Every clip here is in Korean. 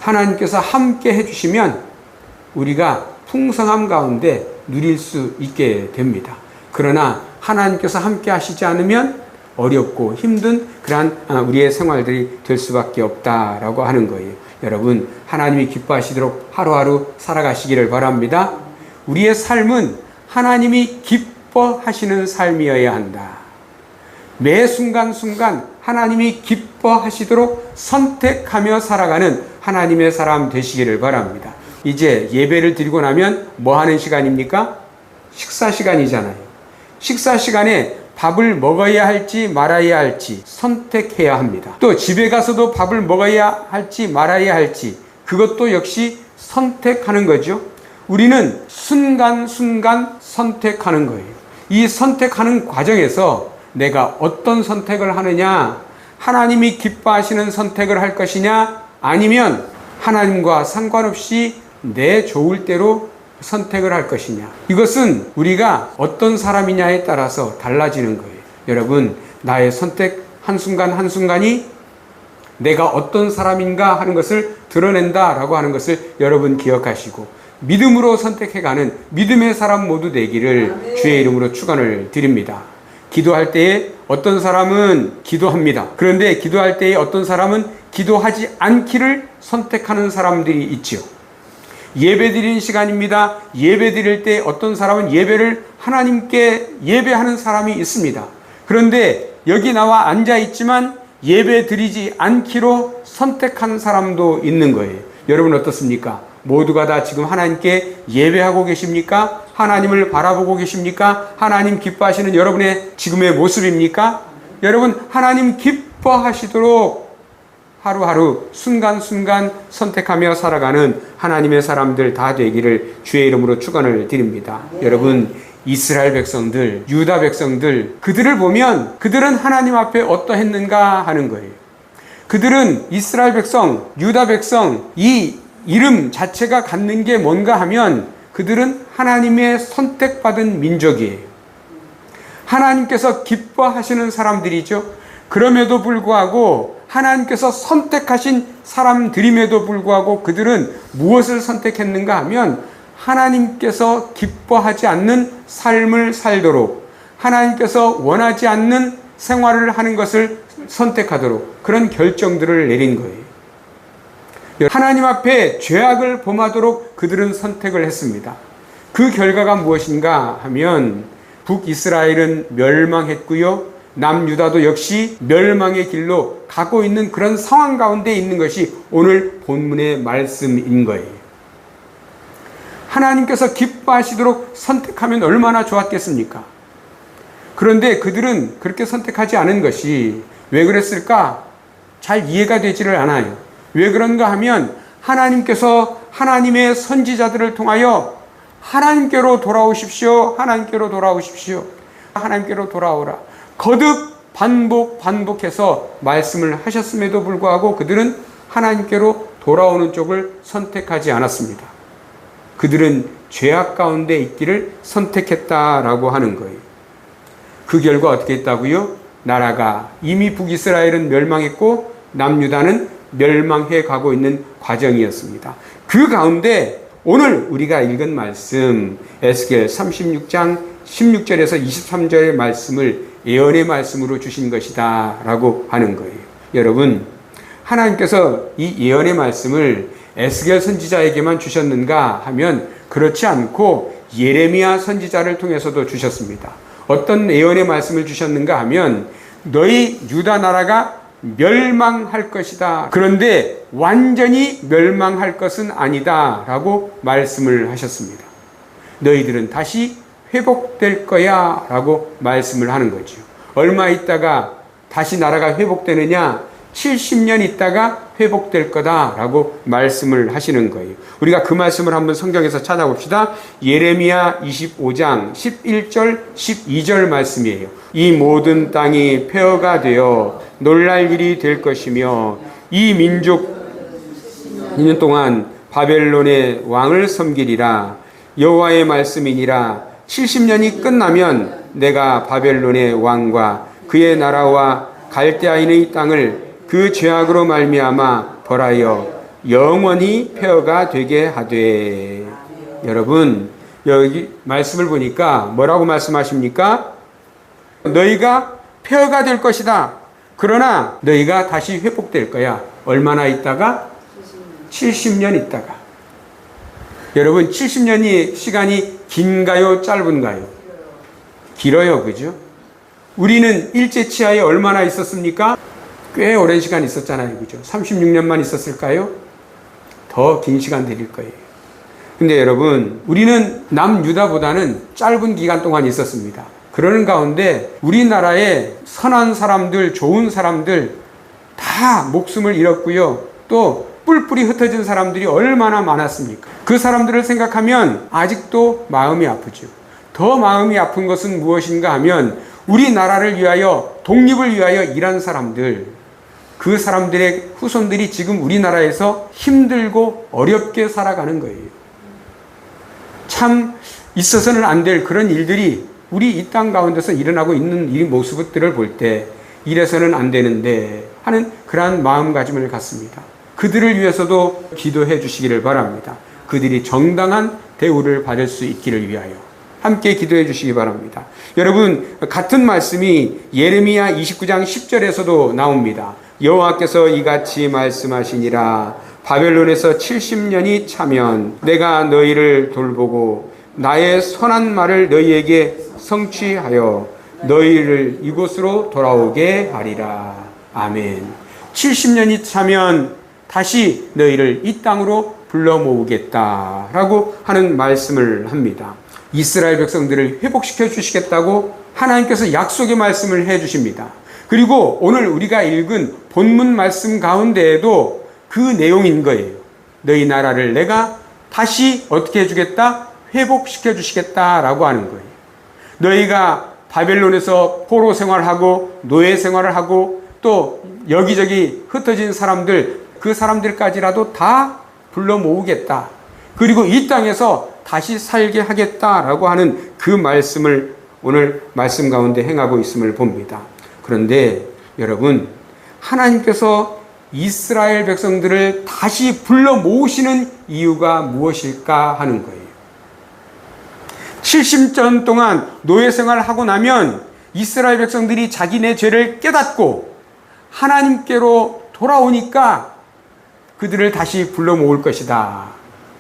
하나님께서 함께 해주시면 우리가 풍성함 가운데 누릴 수 있게 됩니다. 그러나 하나님께서 함께 하시지 않으면 어렵고 힘든 그러한 우리의 생활들이 될 수밖에 없다라고 하는 거예요. 여러분, 하나님이 기뻐하시도록 하루하루 살아가시기를 바랍니다. 우리의 삶은 하나님이 기뻐하시는 삶이어야 한다. 매 순간순간 하나님이 기뻐하시도록 선택하며 살아가는 하나님의 사람 되시기를 바랍니다. 이제 예배를 드리고 나면 뭐 하는 시간입니까? 식사 시간이잖아요. 식사 시간에 밥을 먹어야 할지 말아야 할지 선택해야 합니다. 또 집에 가서도 밥을 먹어야 할지 말아야 할지 그것도 역시 선택하는 거죠. 우리는 순간순간 선택하는 거예요. 이 선택하는 과정에서 내가 어떤 선택을 하느냐, 하나님이 기뻐하시는 선택을 할 것이냐, 아니면 하나님과 상관없이 내 좋을 대로 선택을 할 것이냐. 이것은 우리가 어떤 사람이냐에 따라서 달라지는 거예요. 여러분, 나의 선택 한순간 한순간이 내가 어떤 사람인가 하는 것을 드러낸다라고 하는 것을 여러분 기억하시고 믿음으로 선택해가는 믿음의 사람 모두 되기를 주의 이름으로 축원을 드립니다. 기도할 때에 어떤 사람은 기도합니다. 그런데 기도할 때에 어떤 사람은 기도하지 않기를 선택하는 사람들이 있지요. 예배 드리는 시간입니다. 예배 드릴 때 어떤 사람은 예배를 하나님께 예배하는 사람이 있습니다. 그런데 여기 나와 앉아 있지만 예배 드리지 않기로 선택한 사람도 있는 거예요. 여러분 어떻습니까? 모두가 다 지금 하나님께 예배하고 계십니까? 하나님을 바라보고 계십니까? 하나님 기뻐하시는 여러분의 지금의 모습입니까? 여러분, 하나님 기뻐하시도록 하루하루 순간순간 선택하며 살아가는 하나님의 사람들 다 되기를 주의 이름으로 축원을 드립니다. 여러분, 이스라엘 백성들, 유다 백성들, 그들을 보면 그들은 하나님 앞에 어떠했는가 하는 거예요. 그들은 이스라엘 백성, 유다 백성, 이 이름 자체가 갖는 게 뭔가 하면 그들은 하나님의 선택받은 민족이에요. 하나님께서 기뻐하시는 사람들이죠. 그럼에도 불구하고 하나님께서 선택하신 사람들임에도 불구하고 그들은 무엇을 선택했는가 하면 하나님께서 기뻐하지 않는 삶을 살도록, 하나님께서 원하지 않는 생활을 하는 것을 선택하도록 그런 결정들을 내린 거예요. 하나님 앞에 죄악을 범하도록 그들은 선택을 했습니다. 그 결과가 무엇인가 하면 북이스라엘은 멸망했고요. 남유다도 역시 멸망의 길로 가고 있는 그런 상황 가운데 있는 것이 오늘 본문의 말씀인 거예요. 하나님께서 기뻐하시도록 선택하면 얼마나 좋았겠습니까? 그런데 그들은 그렇게 선택하지 않은 것이 왜 그랬을까? 잘 이해가 되지를 않아요. 왜 그런가 하면 하나님께서 하나님의 선지자들을 통하여 하나님께로 돌아오십시오. 하나님께로 돌아오십시오. 하나님께로 돌아오라. 거듭 반복해서 말씀을 하셨음에도 불구하고 그들은 하나님께로 돌아오는 쪽을 선택하지 않았습니다. 그들은 죄악 가운데 있기를 선택했다라고 하는 거예요. 그 결과 어떻게 했다고요? 나라가 이미 북이스라엘은 멸망했고 남유다는 멸망해 가고 있는 과정이었습니다. 그 가운데 오늘 우리가 읽은 말씀 에스겔 36장 16절에서 23절의 말씀을 예언의 말씀으로 주신 것이다 라고 하는 거예요. 여러분, 하나님께서 이 예언의 말씀을 에스겔 선지자에게만 주셨는가 하면 그렇지 않고 예레미야 선지자를 통해서도 주셨습니다. 어떤 예언의 말씀을 주셨는가 하면 너희 유다 나라가 멸망할 것이다. 그런데 완전히 멸망할 것은 아니다 라고 말씀을 하셨습니다. 너희들은 다시 회복될 거야 라고 말씀을 하는 거죠. 얼마 있다가 다시 나라가 회복되느냐? 70년 있다가 회복될 거다 라고 말씀을 하시는 거예요. 우리가 그 말씀을 한번 성경에서 찾아봅시다. 예레미야 25장 11절 12절 말씀이에요. 이 모든 땅이 폐허가 되어 놀랄 일이 될 것이며 이 민족 2년 동안 바벨론의 왕을 섬기리라. 여호와의 말씀이니라. 70년이 끝나면 내가 바벨론의 왕과 그의 나라와 갈대아인의 땅을 그 죄악으로 말미암아 벌하여 영원히 폐허가 되게 하되. 여러분, 여기 말씀을 보니까 뭐라고 말씀하십니까? 너희가 폐허가 될 것이다. 그러나 너희가 다시 회복될 거야. 얼마나 있다가? 70년 있다가. 여러분, 70년이 시간이 긴가요? 짧은가요? 길어요. 그죠? 우리는 일제치하에 얼마나 있었습니까? 꽤 오랜 시간 있었잖아요. 그죠? 36년만 있었을까요? 더 긴 시간 드릴 거예요. 근데 여러분, 우리는 남유다보다는 짧은 기간 동안 있었습니다. 그러는 가운데 우리나라에 선한 사람들, 좋은 사람들 다 목숨을 잃었고요. 또 뿔뿔이 흩어진 사람들이 얼마나 많았습니까? 그 사람들을 생각하면 아직도 마음이 아프죠. 더 마음이 아픈 것은 무엇인가 하면 우리나라를 위하여, 독립을 위하여 일한 사람들, 그 사람들의 후손들이 지금 우리나라에서 힘들고 어렵게 살아가는 거예요. 참 있어서는 안 될 그런 일들이 우리 이 땅 가운데서 일어나고 있는 이 모습들을 볼 때 이래서는 안 되는데 하는 그러한 마음가짐을 갖습니다. 그들을 위해서도 기도해 주시기를 바랍니다. 그들이 정당한 대우를 받을 수 있기를 위하여 함께 기도해 주시기 바랍니다. 여러분, 같은 말씀이 예레미야 29장 10절에서도 나옵니다. 여호와께서 이같이 말씀하시니라. 바벨론에서 70년이 차면 내가 너희를 돌보고 나의 선한 말을 너희에게 성취하여 너희를 이곳으로 돌아오게 하리라. 아멘. 70년이 차면 다시 너희를 이 땅으로 불러 모으겠다라고 하는 말씀을 합니다. 이스라엘 백성들을 회복시켜 주시겠다고 하나님께서 약속의 말씀을 해 주십니다. 그리고 오늘 우리가 읽은 본문 말씀 가운데에도 그 내용인 거예요. 너희 나라를 내가 다시 어떻게 해주겠다? 회복시켜 주시겠다라고 하는 거예요. 너희가 바벨론에서 포로 생활하고 노예 생활을 하고 또 여기저기 흩어진 사람들, 그 사람들까지라도 다 불러 모으겠다. 그리고 이 땅에서 다시 살게 하겠다라고 하는 그 말씀을 오늘 말씀 가운데 행하고 있음을 봅니다. 그런데 여러분, 하나님께서 이스라엘 백성들을 다시 불러 모으시는 이유가 무엇일까 하는 거예요. 70년 동안 노예 생활을 하고 나면 이스라엘 백성들이 자기네 죄를 깨닫고 하나님께로 돌아오니까 그들을 다시 불러 모을 것이다.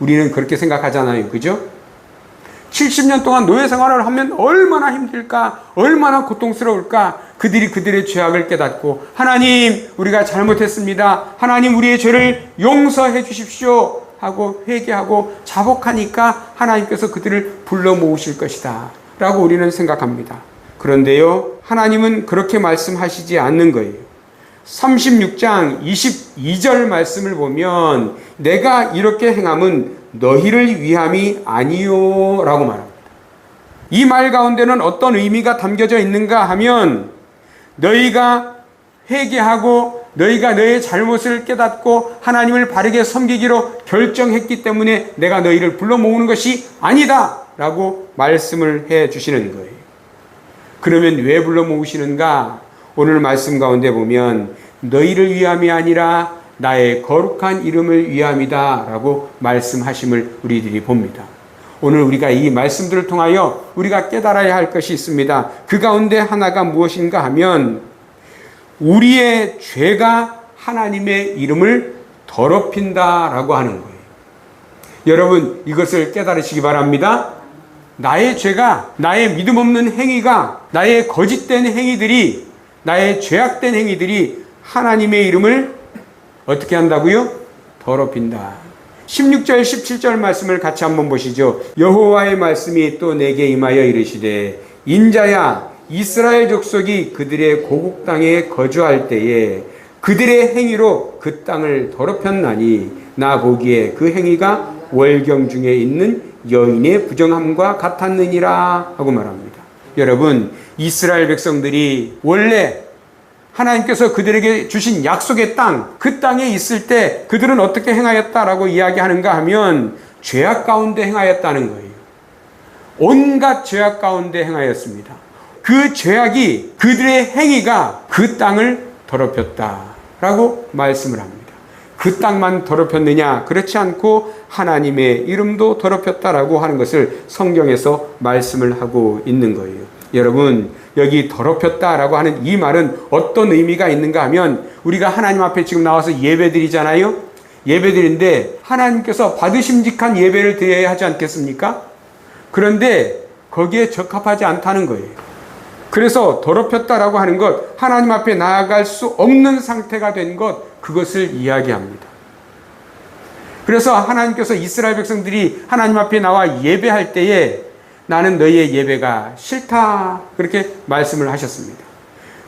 우리는 그렇게 생각하잖아요. 그죠? 70년 동안 노예 생활을 하면 얼마나 힘들까? 얼마나 고통스러울까? 그들이 그들의 죄악을 깨닫고 하나님, 우리가 잘못했습니다. 하나님, 우리의 죄를 용서해 주십시오 하고 회개하고 자복하니까 하나님께서 그들을 불러 모으실 것이다 라고 우리는 생각합니다. 그런데요, 하나님은 그렇게 말씀하시지 않는 거예요. 36장 22절 말씀을 보면 내가 이렇게 행함은 너희를 위함이 아니요 라고 말합니다. 이 말 가운데는 어떤 의미가 담겨져 있는가 하면 너희가 회개하고 너희가 너의 잘못을 깨닫고 하나님을 바르게 섬기기로 결정했기 때문에 내가 너희를 불러 모으는 것이 아니다 라고 말씀을 해 주시는 거예요. 그러면 왜 불러 모으시는가? 오늘 말씀 가운데 보면 너희를 위함이 아니라 나의 거룩한 이름을 위함이다 라고 말씀하심을 우리들이 봅니다. 오늘 우리가 이 말씀들을 통하여 우리가 깨달아야 할 것이 있습니다. 그 가운데 하나가 무엇인가 하면 우리의 죄가 하나님의 이름을 더럽힌다라고 하는 거예요. 여러분, 이것을 깨달으시기 바랍니다. 나의 죄가, 나의 믿음 없는 행위가, 나의 거짓된 행위들이, 나의 죄악된 행위들이 하나님의 이름을 어떻게 한다고요? 더럽힌다. 16절 17절 말씀을 같이 한번 보시죠. 여호와의 말씀이 또 내게 임하여 이르시되 인자야, 이스라엘 족속이 그들의 고국 땅에 거주할 때에 그들의 행위로 그 땅을 더럽혔나니 나 보기에 그 행위가 월경 중에 있는 여인의 부정함과 같았느니라 하고 말합니다. 여러분, 이스라엘 백성들이 원래 하나님께서 그들에게 주신 약속의 땅, 그 땅에 있을 때 그들은 어떻게 행하였다라고 이야기하는가 하면 죄악 가운데 행하였다는 거예요. 온갖 죄악 가운데 행하였습니다. 그 죄악이, 그들의 행위가 그 땅을 더럽혔다라고 말씀을 합니다. 그 땅만 더럽혔느냐? 그렇지 않고 하나님의 이름도 더럽혔다라고 하는 것을 성경에서 말씀을 하고 있는 거예요. 여러분, 여기 더럽혔다라고 하는 이 말은 어떤 의미가 있는가 하면, 우리가 하나님 앞에 지금 나와서 예배드리잖아요. 예배드리는데 하나님께서 받으심직한 예배를 드려야 하지 않겠습니까? 그런데 거기에 적합하지 않다는 거예요. 그래서 더럽혔다라고 하는 것, 하나님 앞에 나아갈 수 없는 상태가 된 것, 그것을 이야기합니다. 그래서 하나님께서 이스라엘 백성들이 하나님 앞에 나와 예배할 때에 나는 너희의 예배가 싫다, 그렇게 말씀을 하셨습니다.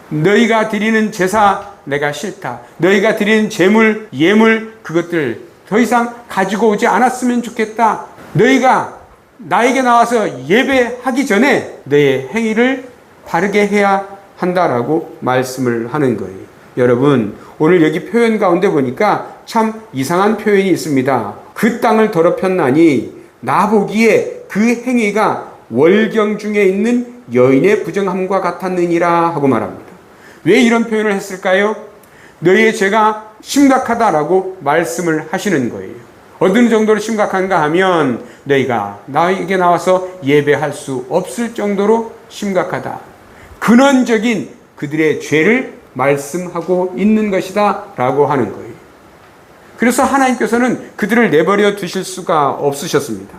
너희가 드리는 제사 내가 싫다. 너희가 드리는 제물, 예물, 그것들 더 이상 가지고 오지 않았으면 좋겠다. 너희가 나에게 나와서 예배하기 전에 너의 행위를 바르게 해야 한다라고 말씀을 하는 거예요. 여러분, 오늘 여기 표현 가운데 보니까 참 이상한 표현이 있습니다. 그 땅을 더럽혔나니 나보기에 그 행위가 월경 중에 있는 여인의 부정함과 같았느니라 하고 말합니다. 왜 이런 표현을 했을까요? 너희의 죄가 심각하다라고 말씀을 하시는 거예요. 어느 정도로 심각한가 하면 너희가 나에게 나와서 예배할 수 없을 정도로 심각하다. 근원적인 그들의 죄를 말씀하고 있는 것이다 라고 하는 거예요. 그래서 하나님께서는 그들을 내버려 두실 수가 없으셨습니다.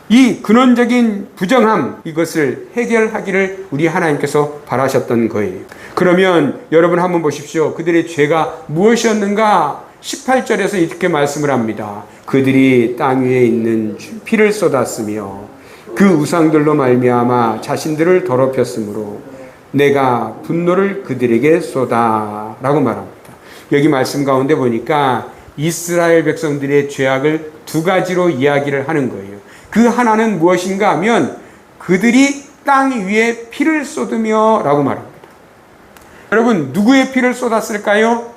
이 근원적인 부정함, 이것을 해결하기를 우리 하나님께서 바라셨던 거예요. 그러면 여러분 한번 보십시오. 그들의 죄가 무엇이었는가? 18절에서 이렇게 말씀을 합니다. 그들이 땅 위에 있는 피를 쏟았으며 그 우상들로 말미암아 자신들을 더럽혔으므로 내가 분노를 그들에게 쏟아 라고 말합니다. 여기 말씀 가운데 보니까 이스라엘 백성들의 죄악을 두 가지로 이야기를 하는 거예요. 그 하나는 무엇인가 하면 그들이 땅 위에 피를 쏟으며 라고 말합니다. 여러분, 누구의 피를 쏟았을까요?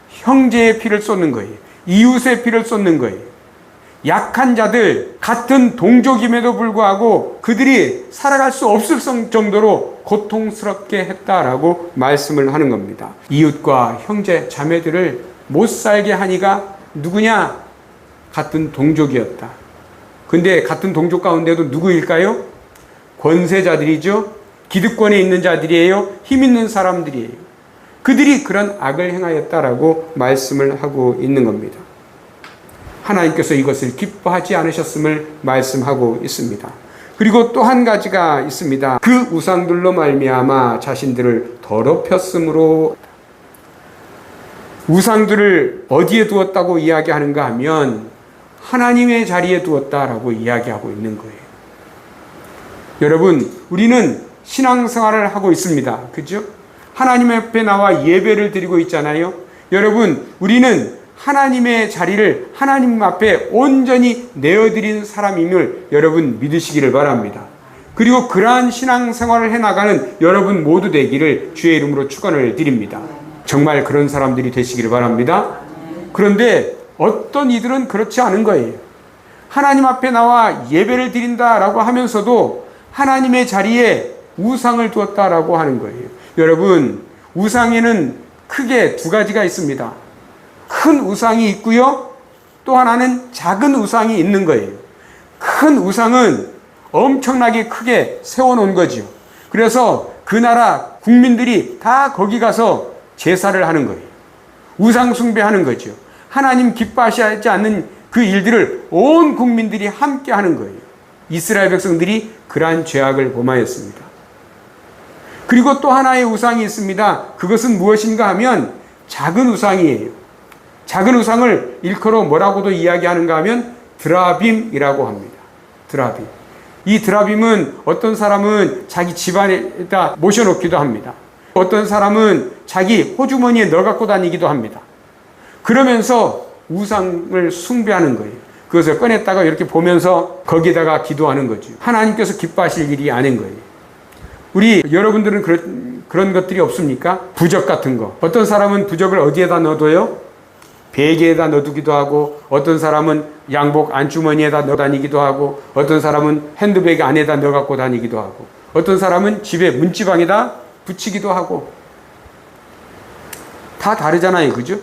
형제의 피를 쏟는 거예요. 이웃의 피를 쏟는 거예요. 약한 자들, 같은 동족임에도 불구하고 그들이 살아갈 수 없을 정도로 고통스럽게 했다라고 말씀을 하는 겁니다. 이웃과 형제, 자매들을 못 살게 하니가 누구냐? 같은 동족이었다. 근데 같은 동족 가운데도 누구일까요? 권세자들이죠. 기득권에 있는 자들이에요. 힘 있는 사람들이에요. 그들이 그런 악을 행하였다라고 말씀을 하고 있는 겁니다. 하나님께서 이것을 기뻐하지 않으셨음을 말씀하고 있습니다. 그리고 또 한 가지가 있습니다. 그 우상들로 말미암아 자신들을 더럽혔으므로. 우상들을 어디에 두었다고 이야기하는가 하면 하나님의 자리에 두었다라고 이야기하고 있는 거예요. 여러분, 우리는 신앙생활을 하고 있습니다. 그죠? 하나님 앞에 나와 예배를 드리고 있잖아요. 여러분, 우리는 하나님의 자리를 하나님 앞에 온전히 내어드린 사람임을 여러분 믿으시기를 바랍니다. 그리고 그러한 신앙생활을 해나가는 여러분 모두 되기를 주의 이름으로 축원을 드립니다. 정말 그런 사람들이 되시기를 바랍니다. 그런데 어떤 이들은 그렇지 않은 거예요. 하나님 앞에 나와 예배를 드린다라고 하면서도 하나님의 자리에 우상을 두었다라고 하는 거예요. 여러분, 우상에는 크게 두 가지가 있습니다. 큰 우상이 있고요. 또 하나는 작은 우상이 있는 거예요. 큰 우상은 엄청나게 크게 세워놓은 거죠. 그래서 그 나라 국민들이 다 거기 가서 제사를 하는 거예요. 우상 숭배하는 거죠. 하나님 기뻐하시지 않는 그 일들을 온 국민들이 함께 하는 거예요. 이스라엘 백성들이 그러한 죄악을 범하였습니다. 그리고 또 하나의 우상이 있습니다. 그것은 무엇인가 하면 작은 우상이에요. 작은 우상을 일컬어 뭐라고도 이야기하는가 하면 드라빔이라고 합니다. 드라빔. 이 드라빔은 어떤 사람은 자기 집안에다 모셔놓기도 합니다. 어떤 사람은 자기 호주머니에 넣어 갖고 다니기도 합니다. 그러면서 우상을 숭배하는 거예요. 그것을 꺼냈다가 이렇게 보면서 거기다가 기도하는 거죠. 하나님께서 기뻐하실 일이 아닌 거예요. 우리 여러분들은 그런 것들이 없습니까? 부적 같은 거. 어떤 사람은 부적을 어디에다 넣어둬요? 베개에다 넣어두기도 하고, 어떤 사람은 양복 안주머니에다 넣어 다니기도 하고, 어떤 사람은 핸드백 안에다 넣어 갖고 다니기도 하고, 어떤 사람은 집에 문지방에다 붙이기도 하고. 다 다르잖아요. 그죠?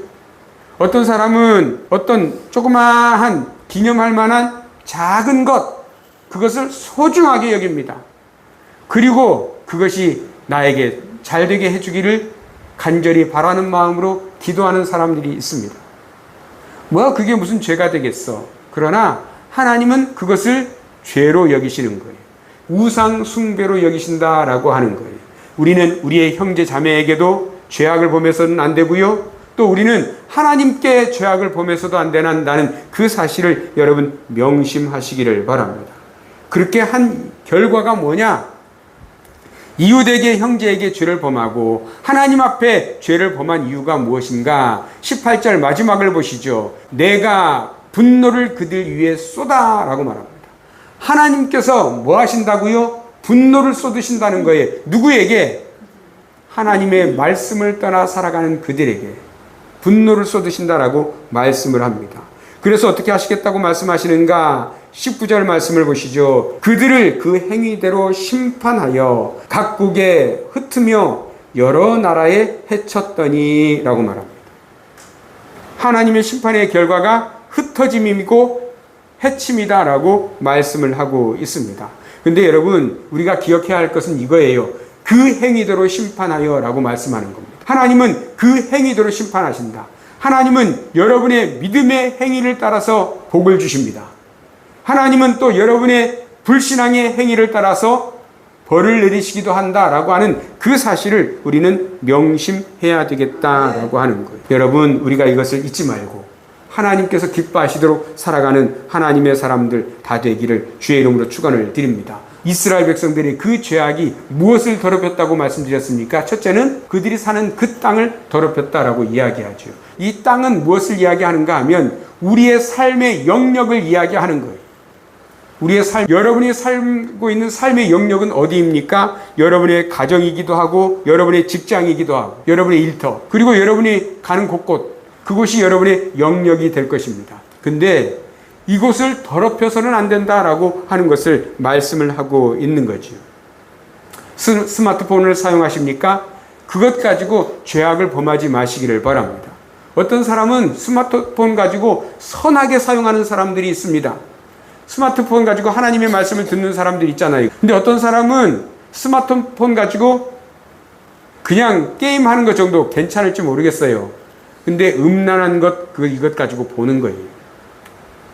어떤 사람은 어떤 조그마한 기념할 만한 작은 것, 그것을 소중하게 여깁니다. 그리고 그것이 나에게 잘 되게 해주기를 간절히 바라는 마음으로 기도하는 사람들이 있습니다. 그게 무슨 죄가 되겠어. 그러나 하나님은 그것을 죄로 여기시는 거예요. 우상 숭배로 여기신다라고 하는 거예요. 우리는 우리의 형제 자매에게도 죄악을 범해서는 안 되고요. 또 우리는 하나님께 죄악을 범해서도 안 된다는 그 사실을 여러분 명심하시기를 바랍니다. 그렇게 한 결과가 뭐냐? 이웃에게 형제에게 죄를 범하고 하나님 앞에 죄를 범한 이유가 무엇인가? 18절 마지막을 보시죠. 내가 분노를 그들 위에 쏟아라고 말합니다. 하나님께서 뭐 하신다고요? 분노를 쏟으신다는 거예요. 누구에게? 하나님의 말씀을 떠나 살아가는 그들에게 분노를 쏟으신다라고 말씀을 합니다. 그래서 어떻게 하시겠다고 말씀하시는가? 19절 말씀을 보시죠. 그들을 그 행위대로 심판하여 각국에 흩으며 여러 나라에 해쳤더니 라고 말합니다. 하나님의 심판의 결과가 흩어짐이고 해침이다 라고 말씀을 하고 있습니다. 근데 여러분, 우리가 기억해야 할 것은 이거예요. 그 행위대로 심판하여 라고 말씀하는 겁니다. 하나님은 그 행위대로 심판하신다. 하나님은 여러분의 믿음의 행위를 따라서 복을 주십니다. 하나님은 또 여러분의 불신앙의 행위를 따라서 벌을 내리시기도 한다라고 하는 그 사실을 우리는 명심해야 되겠다라고 하는 거예요. 여러분, 우리가 이것을 잊지 말고 하나님께서 기뻐하시도록 살아가는 하나님의 사람들 다 되기를 주의 이름으로 축원을 드립니다. 이스라엘 백성들이 그 죄악이 무엇을 더럽혔다고 말씀드렸습니까? 첫째는 그들이 사는 그 땅을 더럽혔다라고 이야기하죠. 이 땅은 무엇을 이야기하는가 하면 우리의 삶의 영역을 이야기하는 거예요. 우리의 여러분이 살고 있는 삶의 영역은 어디입니까? 여러분의 가정이기도 하고, 여러분의 직장이기도 하고, 여러분의 일터, 그리고 여러분이 가는 곳곳, 그곳이 여러분의 영역이 될 것입니다. 근데 이곳을 더럽혀서는 안 된다라고 하는 것을 말씀을 하고 있는 거죠. 스마트폰을 사용하십니까? 그것 가지고 죄악을 범하지 마시기를 바랍니다. 어떤 사람은 스마트폰 가지고 선하게 사용하는 사람들이 있습니다. 스마트폰 가지고 하나님의 말씀을 듣는 사람들 있잖아요. 근데 어떤 사람은 스마트폰 가지고 그냥 게임하는 것 정도 괜찮을지 모르겠어요. 근데 음란한 것, 이것 가지고 보는 거예요.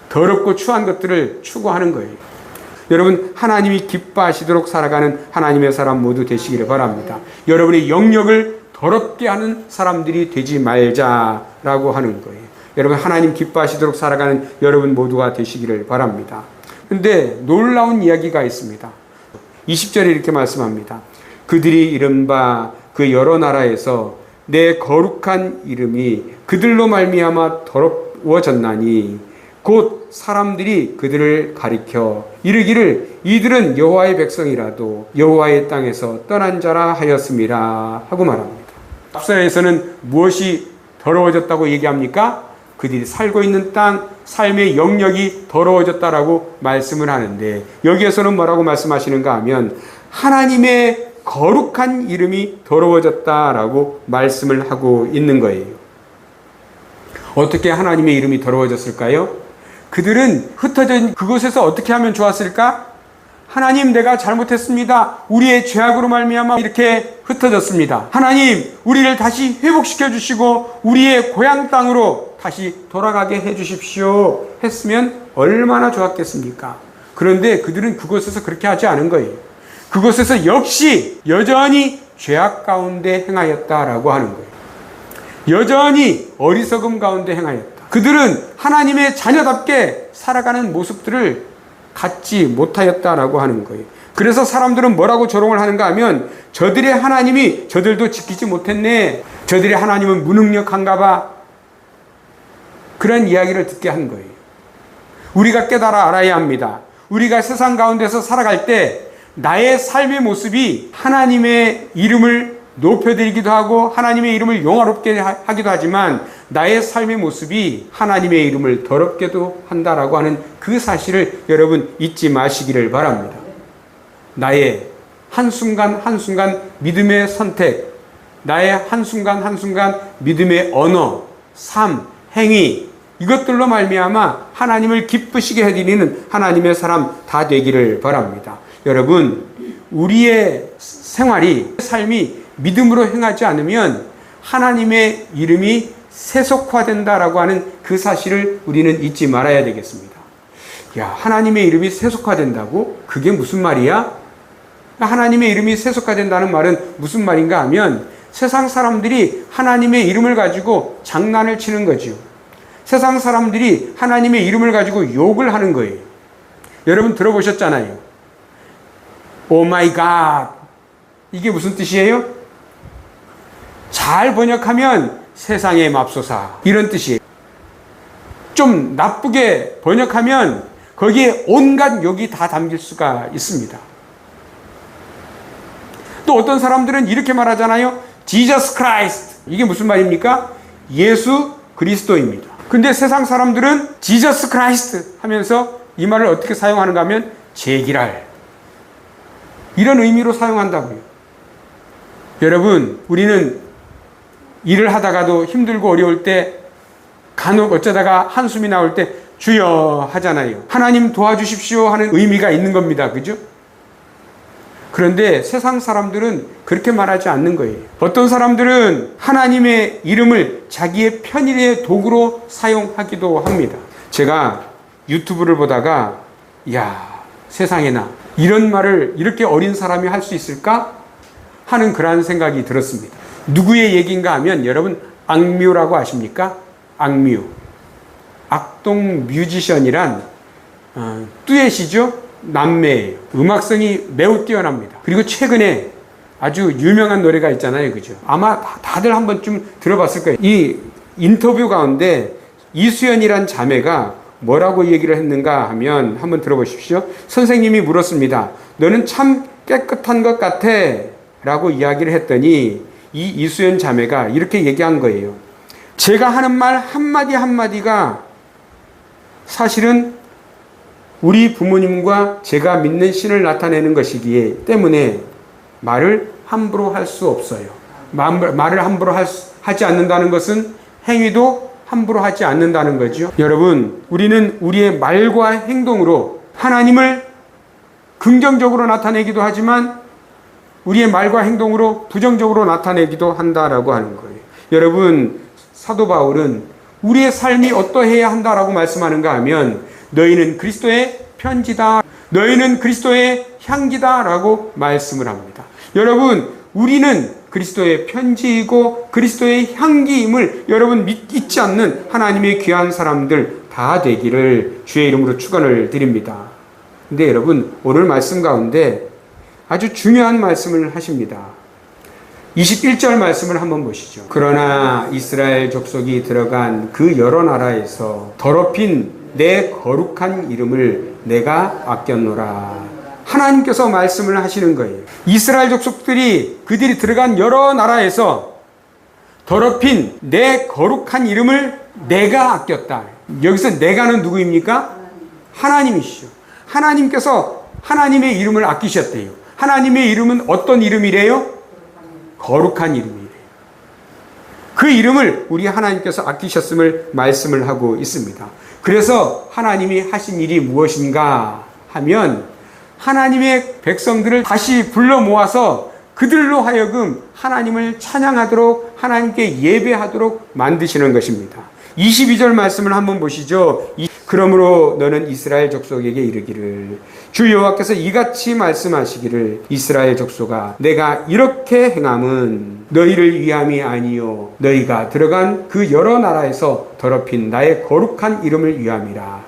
더럽고 추한 것들을 추구하는 거예요. 여러분, 하나님이 기뻐하시도록 살아가는 하나님의 사람 모두 되시기를 바랍니다. 여러분의 영역을 더럽게 하는 사람들이 되지 말자라고 하는 거예요. 여러분, 하나님 기뻐하시도록 살아가는 여러분 모두가 되시기를 바랍니다. 근데 놀라운 이야기가 있습니다. 20절에 이렇게 말씀합니다. 그들이 이른바 그 여러 나라에서 내 거룩한 이름이 그들로 말미암아 더러워졌나니 곧 사람들이 그들을 가리켜 이르기를 이들은 여호와의 백성이라도 여호와의 땅에서 떠난 자라 하였음이라 하고 말합니다. 앞서에서는 무엇이 더러워졌다고 얘기합니까? 그들이 살고 있는 땅, 삶의 영역이 더러워졌다라고 말씀을 하는데, 여기에서는 뭐라고 말씀하시는가 하면 하나님의 거룩한 이름이 더러워졌다라고 말씀을 하고 있는 거예요. 어떻게 하나님의 이름이 더러워졌을까요? 그들은 흩어진 그곳에서 어떻게 하면 좋았을까? 하나님, 내가 잘못했습니다. 우리의 죄악으로 말미암아 이렇게 흩어졌습니다. 하나님, 우리를 다시 회복시켜 주시고 우리의 고향 땅으로 다시 돌아가게 해 주십시오 했으면 얼마나 좋았겠습니까? 그런데 그들은 그곳에서 그렇게 하지 않은 거예요. 그곳에서 역시 여전히 죄악 가운데 행하였다라고 하는 거예요. 여전히 어리석음 가운데 행하였다. 그들은 하나님의 자녀답게 살아가는 모습들을 갖지 못하였다라고 하는 거예요. 그래서 사람들은 뭐라고 조롱을 하는가 하면 저들의 하나님이 저들도 지키지 못했네. 저들의 하나님은 무능력한가 봐. 그런 이야기를 듣게 한 거예요. 우리가 깨달아 알아야 합니다. 우리가 세상 가운데서 살아갈 때 나의 삶의 모습이 하나님의 이름을 높여드리기도 하고 하나님의 이름을 영화롭게 하기도 하지만 나의 삶의 모습이 하나님의 이름을 더럽게도 한다라고 하는 그 사실을 여러분 잊지 마시기를 바랍니다. 나의 한순간 한순간 믿음의 선택, 나의 한순간 한순간 믿음의 언어, 삶, 행위, 이것들로 말미암아 하나님을 기쁘시게 해드리는 하나님의 사람 다 되기를 바랍니다. 여러분, 우리의 생활이, 삶이 믿음으로 행하지 않으면 하나님의 이름이 세속화된다라고 하는 그 사실을 우리는 잊지 말아야 되겠습니다. 야, 하나님의 이름이 세속화된다고? 그게 무슨 말이야? 하나님의 이름이 세속화된다는 말은 무슨 말인가 하면 세상 사람들이 하나님의 이름을 가지고 장난을 치는 거죠. 세상 사람들이 하나님의 이름을 가지고 욕을 하는 거예요. 여러분 들어보셨잖아요. 오 마이 갓. 이게 무슨 뜻이에요? 잘 번역하면 세상에 맙소사, 이런 뜻이에요. 좀 나쁘게 번역하면 거기에 온갖 욕이 다 담길 수가 있습니다. 또 어떤 사람들은 이렇게 말하잖아요. Jesus Christ. 이게 무슨 말입니까? 예수 그리스도입니다. 근데 세상 사람들은 Jesus Christ 하면서 이 말을 어떻게 사용하는가 하면 제기랄, 이런 의미로 사용한다고요. 여러분, 우리는 일을 하다가도 힘들고 어려울 때 간혹 어쩌다가 한숨이 나올 때 주여 하잖아요. 하나님 도와주십시오 하는 의미가 있는 겁니다. 그죠? 그런데 세상 사람들은 그렇게 말하지 않는 거예요. 어떤 사람들은 하나님의 이름을 자기의 편의의 도구로 사용하기도 합니다. 제가 유튜브를 보다가 야, 세상에나 이런 말을 이렇게 어린 사람이 할 수 있을까? 하는 그러한 생각이 들었습니다. 누구의 얘기인가 하면 여러분 악뮤라고 아십니까? 악뮤. 악동 뮤지션이란 듀엣이죠. 남매예요. 음악성이 매우 뛰어납니다. 그리고 최근에 아주 유명한 노래가 있잖아요. 그죠? 아마 다들 한 번쯤 들어봤을 거예요. 이 인터뷰 가운데 이수연이란 자매가 뭐라고 얘기를 했는가 하면 한번 들어보십시오. 선생님이 물었습니다. 너는 참 깨끗한 것 같아 라고 이야기를 했더니 이 이수연 자매가 이렇게 얘기한 거예요. 제가 하는 말 한마디 한마디가 사실은 우리 부모님과 제가 믿는 신을 나타내는 것이기 때문에 말을 함부로 할 수 없어요. 말을 함부로 하지 않는다는 것은 행위도 함부로 하지 않는다는 거죠. 여러분, 우리는 우리의 말과 행동으로 하나님을 긍정적으로 나타내기도 하지만 우리의 말과 행동으로 부정적으로 나타내기도 한다라고 하는 거예요. 여러분, 사도 바울은 우리의 삶이 어떠해야 한다라고 말씀하는가 하면 너희는 그리스도의 편지다, 너희는 그리스도의 향기다라고 말씀을 합니다. 여러분, 우리는 그리스도의 편지이고 그리스도의 향기임을 여러분 잊지 않는 하나님의 귀한 사람들 다 되기를 주의 이름으로 축원을 드립니다. 근데 여러분, 오늘 말씀 가운데 아주 중요한 말씀을 하십니다. 21절 말씀을 한번 보시죠. 그러나 이스라엘 족속이 들어간 그 여러 나라에서 더럽힌 내 거룩한 이름을 내가 아꼈노라. 하나님께서 말씀을 하시는 거예요. 이스라엘 족속들이 그들이 들어간 여러 나라에서 더럽힌 내 거룩한 이름을 내가 아꼈다. 여기서 내가는 누구입니까? 하나님이시죠. 하나님께서 하나님의 이름을 아끼셨대요. 하나님의 이름은 어떤 이름이래요? 거룩한 이름이래요. 그 이름을 우리 하나님께서 아끼셨음을 말씀을 하고 있습니다. 그래서 하나님이 하신 일이 무엇인가 하면 하나님의 백성들을 다시 불러 모아서 그들로 하여금 하나님을 찬양하도록 하나님께 예배하도록 만드시는 것입니다. 22절 말씀을 한번 보시죠. 그러므로 너는 이스라엘 족속에게 이르기를 주 여호와께서 이같이 말씀하시기를 이스라엘 족속아 내가 이렇게 행함은 너희를 위함이 아니요 너희가 들어간 그 여러 나라에서 더럽힌 나의 거룩한 이름을 위함이라.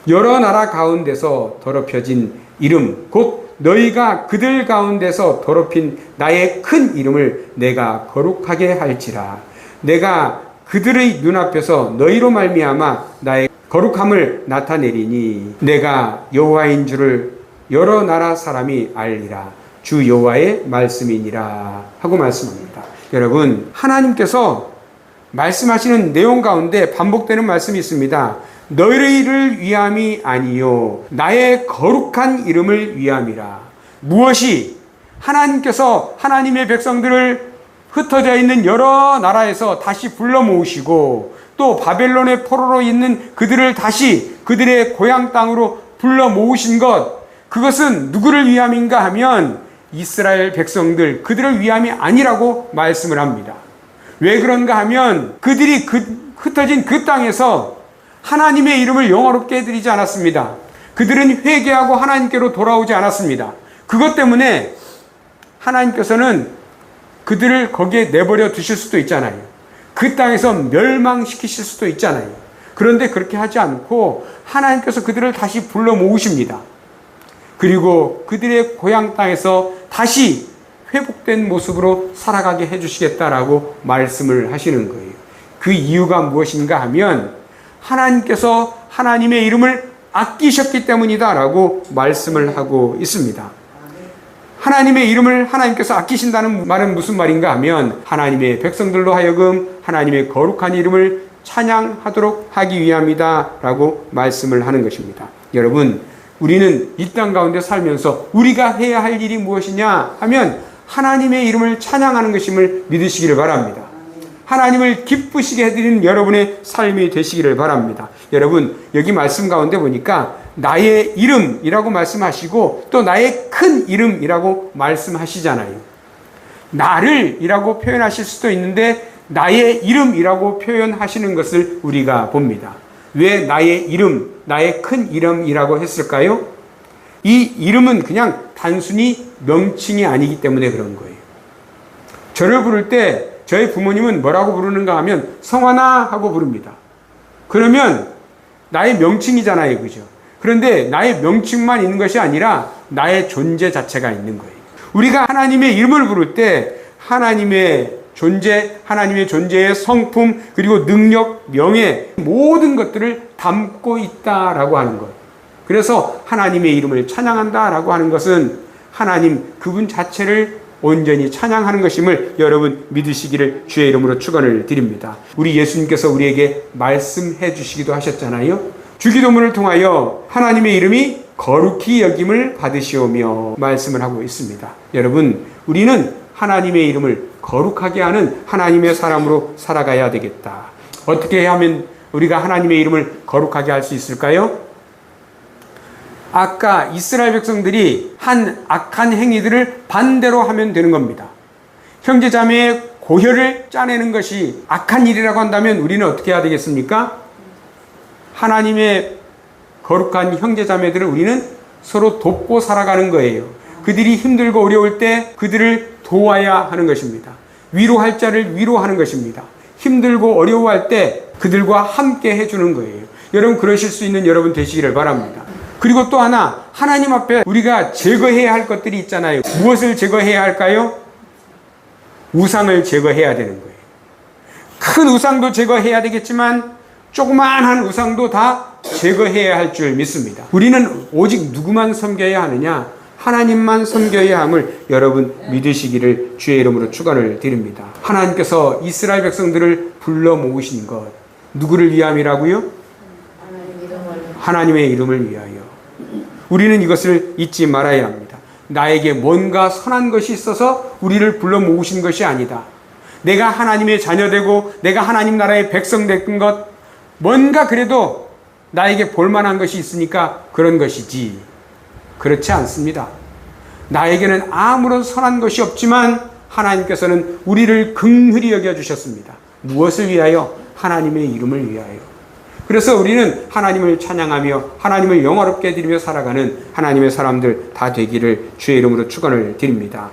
여러 나라 가운데서 더럽혀진 이름 곧 너희가 그들 가운데서 더럽힌 나의 큰 이름을 내가 거룩하게 할지라. 내가 그들의 눈앞에서 너희로 말미암아 나의 거룩함을 나타내리니 내가 여호와인 줄을 여러 나라 사람이 알리라. 주 여호와의 말씀이니라 하고 말씀합니다. 여러분, 하나님께서 말씀하시는 내용 가운데 반복되는 말씀이 있습니다. 너희를 위함이 아니요 나의 거룩한 이름을 위함이라. 무엇이? 하나님께서 하나님의 백성들을 흩어져 있는 여러 나라에서 다시 불러 모으시고 또 바벨론의 포로로 있는 그들을 다시 그들의 고향 땅으로 불러 모으신 것, 그것은 누구를 위함인가 하면 이스라엘 백성들, 그들을 위함이 아니라고 말씀을 합니다. 왜 그런가 하면 그들이 흩어진 그 땅에서 하나님의 이름을 영화롭게 해드리지 않았습니다. 그들은 회개하고 하나님께로 돌아오지 않았습니다. 그것 때문에 하나님께서는 그들을 거기에 내버려 두실 수도 있잖아요. 그 땅에서 멸망시키실 수도 있잖아요. 그런데 그렇게 하지 않고 하나님께서 그들을 다시 불러 모으십니다. 그리고 그들의 고향 땅에서 다시 회복된 모습으로 살아가게 해주시겠다라고 말씀을 하시는 거예요. 그 이유가 무엇인가 하면 하나님께서 하나님의 이름을 아끼셨기 때문이다라고 말씀을 하고 있습니다. 하나님의 이름을 하나님께서 아끼신다는 말은 무슨 말인가 하면 하나님의 백성들로 하여금 하나님의 거룩한 이름을 찬양하도록 하기 위함이다 라고 말씀을 하는 것입니다. 여러분, 우리는 이 땅 가운데 살면서 우리가 해야 할 일이 무엇이냐 하면 하나님의 이름을 찬양하는 것임을 믿으시기를 바랍니다. 하나님을 기쁘시게 해드리는 여러분의 삶이 되시기를 바랍니다. 여러분, 여기 말씀 가운데 보니까 나의 이름이라고 말씀하시고 또 나의 큰 이름이라고 말씀하시잖아요. 나를 이라고 표현하실 수도 있는데 나의 이름이라고 표현하시는 것을 우리가 봅니다. 왜 나의 이름, 나의 큰 이름이라고 했을까요? 이 이름은 그냥 단순히 명칭이 아니기 때문에 그런 거예요. 저를 부를 때 저희 부모님은 뭐라고 부르는가 하면 성환아 하고 부릅니다. 그러면 나의 명칭이잖아요. 그죠? 그런데 나의 명칭만 있는 것이 아니라 나의 존재 자체가 있는 거예요. 우리가 하나님의 이름을 부를 때 하나님의 존재, 하나님의 존재의 성품, 그리고 능력, 명예, 모든 것들을 담고 있다라고 하는 것. 그래서 하나님의 이름을 찬양한다라고 하는 것은 하나님 그분 자체를 온전히 찬양하는 것임을 여러분 믿으시기를 주의 이름으로 축원을 드립니다. 우리 예수님께서 우리에게 말씀해 주시기도 하셨잖아요. 주기도문을 통하여 하나님의 이름이 거룩히 여김을 받으시오며 말씀을 하고 있습니다. 여러분, 우리는 하나님의 이름을 거룩하게 하는 하나님의 사람으로 살아가야 되겠다. 어떻게 하면 우리가 하나님의 이름을 거룩하게 할 수 있을까요? 아까 이스라엘 백성들이 한 악한 행위들을 반대로 하면 되는 겁니다. 형제자매의 고혈을 짜내는 것이 악한 일이라고 한다면 우리는 어떻게 해야 되겠습니까? 하나님의 거룩한 형제자매들을 우리는 서로 돕고 살아가는 거예요. 그들이 힘들고 어려울 때 그들을 도와야 하는 것입니다. 위로할 자를 위로하는 것입니다. 힘들고 어려워할 때 그들과 함께 해주는 거예요. 여러분, 그러실 수 있는 여러분 되시기를 바랍니다. 그리고 또 하나, 하나님 앞에 우리가 제거해야 할 것들이 있잖아요. 무엇을 제거해야 할까요? 우상을 제거해야 되는 거예요. 큰 우상도 제거해야 되겠지만 조그마한 우상도 다 제거해야 할 줄 믿습니다. 우리는 오직 누구만 섬겨야 하느냐? 하나님만 섬겨야 함을 여러분 믿으시기를 주의 이름으로 축원을 드립니다. 하나님께서 이스라엘 백성들을 불러 모으신 것, 누구를 위함이라고요? 하나님의 이름을 위하여. 우리는 이것을 잊지 말아야 합니다. 나에게 뭔가 선한 것이 있어서 우리를 불러 모으신 것이 아니다. 내가 하나님의 자녀되고 내가 하나님 나라의 백성 된 것, 뭔가 그래도 나에게 볼만한 것이 있으니까 그런 것이지. 그렇지 않습니다. 나에게는 아무런 선한 것이 없지만 하나님께서는 우리를 긍휼히 여겨주셨습니다. 무엇을 위하여? 하나님의 이름을 위하여. 그래서 우리는 하나님을 찬양하며 하나님을 영화롭게 드리며 살아가는 하나님의 사람들 다 되기를 주의 이름으로 축원을 드립니다.